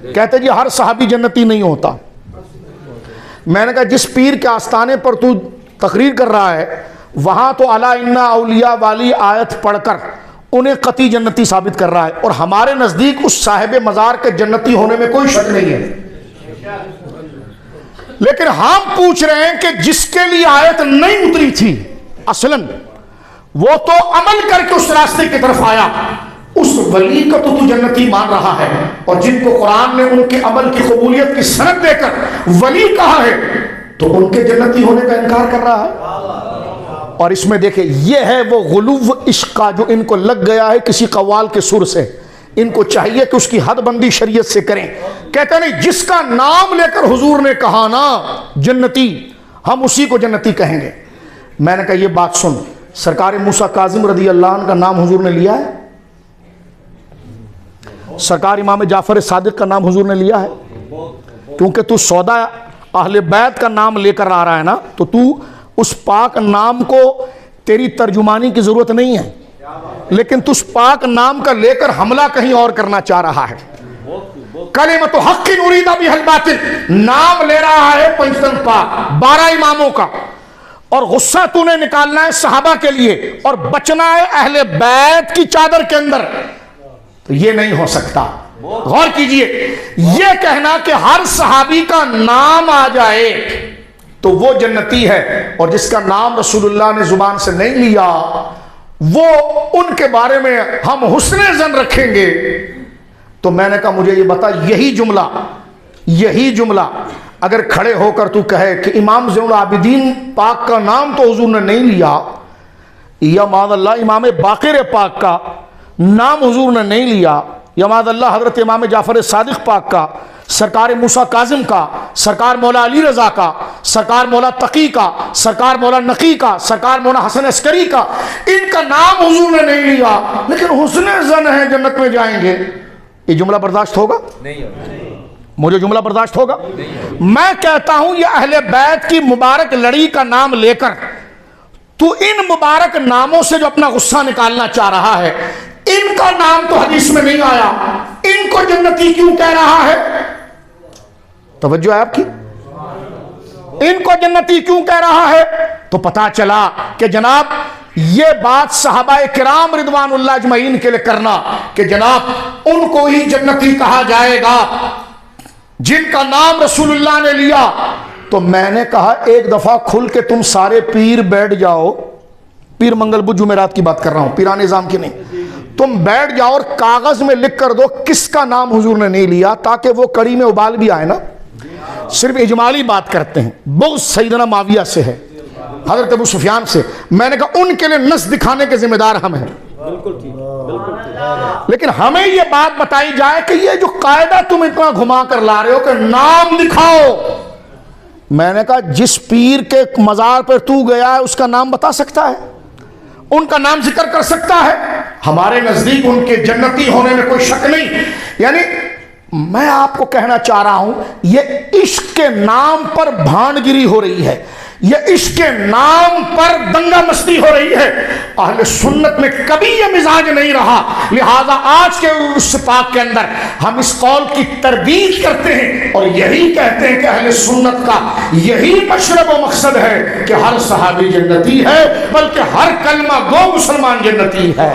کہتے جی ہر صحابی جنتی نہیں ہوتا. میں نے کہا جس پیر کے آستانے پر تو تقریر کر رہا ہے وہاں تو الا ان اولیاء والی آیت پڑھ کر انہیں قطعی جنتی ثابت کر رہا ہے، اور ہمارے نزدیک اس صاحب مزار کے جنتی ہونے میں کوئی شک نہیں ہے. لیکن ہم پوچھ رہے ہیں کہ جس کے لیے آیت نہیں اتری تھی اصلاً، وہ تو عمل کر کے اس راستے کی طرف آیا، اس ولی کا تو جنتی مان رہا ہے، اور جن کو قرآن نے ان کے عمل کی قبولیت کی سند دے کر ولی کہا ہے تو ان کے جنتی ہونے کا انکار کر رہا ہے. اور اس میں دیکھیں یہ ہے وہ غلو عشق کا جو ان کو لگ گیا ہے کسی قوال کے سر سے. ان کو چاہیے کہ اس کی حد بندی شریعت سے کریں. کہتے نہیں جس کا نام لے کر حضور نے کہا نا جنتی، ہم اسی کو جنتی کہیں گے. میں نے کہا یہ بات سن، سرکار موسیٰ کاظم رضی اللہ عنہ کا نام حضور نے لیا ہے؟ سرکار امام جعفر صادق کا نام حضور نے لیا ہے؟ کیونکہ تو سودا اہل بیت کا نام لے کر آ رہا ہے نا، تو اس پاک نام کو تیری ترجمانی کی ضرورت نہیں ہے، لیکن تو اس پاک نام کا لے کر حملہ کہیں اور کرنا چاہ رہا ہے. کلمۃ حق ارید بہا الباطل، نام لے رہا ہے پنجتن پاک 12 اماموں کا، اور غصہ تو نے نکالنا ہے صحابہ کے لیے اور بچنا ہے اہل بیت کی چادر کے اندر، تو یہ نہیں ہو سکتا. غور کیجئے، یہ کہنا کہ ہر صحابی کا نام آ جائے تو وہ جنتی ہے، اور جس کا نام رسول اللہ نے زبان سے نہیں لیا وہ ان کے بارے میں ہم حسن ظن رکھیں گے. تو میں نے کہا مجھے یہ بتا، یہی جملہ اگر کھڑے ہو کر تو کہے کہ امام زین العابدین پاک کا نام تو حضور نے نہیں لیا، یا معاذ اللہ امام باقر پاک کا نام حضور نے نہیں لیا، یا معاذ اللہ حضرت امام جعفر صادق پاک کا، سرکار موسیٰ کاظم کا، سرکار مولا علی رضا کا، سرکار مولا تقی کا، سرکار مولا نقی کا، سرکار مولا حسن عسکری کا، ان کا نام حضور نے نہیں لیا لیکن حسن ظن ہے جنت میں جائیں گے، یہ جملہ برداشت ہوگا؟ مجھے جملہ برداشت ہوگا؟ میں کہتا ہوں یہ اہل بیت کی مبارک لڑی کا نام لے کر تو ان مبارک ناموں سے جو اپنا غصہ نکالنا چاہ رہا ہے، ان کا نام تو حدیث میں نہیں آیا، ان کو جنتی کیوں کہہ رہا ہے؟ توجہ ہے آپ کی؟ ان کو جنتی کیوں کہہ رہا ہے؟ تو پتا چلا کہ جناب یہ بات صحابہ کرام رضوان اللہ اجمعین کے لیے کرنا کہ جناب ان کو ہی جنتی کہا جائے گا جن کا نام رسول اللہ نے لیا. تو میں نے کہا ایک دفعہ کھل کے تم سارے پیر بیٹھ جاؤ، پیر منگل بدھ جمعرات کی بات کر رہا ہوں، پیران نظام کی نہیں، تم بیٹھ جاؤ اور کاغذ میں لکھ کر دو کس کا نام حضور نے نہیں لیا، تاکہ وہ کڑی میں ابال بھی آئے نا. صرف اجمالی بات کرتے ہیں، بغض سیدنا معاویہ سے ہے، حضرت ابو سفیان سے. میں نے کہا ان کے لیے نص دکھانے کے ذمہ دار ہم ہیں، لیکن ہمیں یہ بات بتائی جائے کہ یہ جو قاعدہ تم اتنا گھما کر لا رہے ہو کہ نام دکھاؤ. میں نے کہا جس پیر کے مزار پر تو گیا ہے اس کا نام بتا سکتا ہے، ان کا نام ذکر کر سکتا ہے؟ ہمارے نزدیک ان کے جنتی ہونے میں کوئی شک نہیں. یعنی میں آپ کو کہنا چاہ رہا ہوں یہ عشق کے نام پر بھانڈگیری ہو رہی ہے، یہ عشق کے نام پر دنگا مستی ہو رہی ہے. اہل سنت میں کبھی یہ مزاج نہیں رہا، لہذا آج کے عرس پاک کے اندر ہم اس قول کی تردید کرتے ہیں اور یہی کہتے ہیں کہ اہل سنت کا یہی مشرب و مقصد ہے کہ ہر صحابی جنتی ہے، بلکہ ہر کلمہ گو مسلمان جنتی ہے.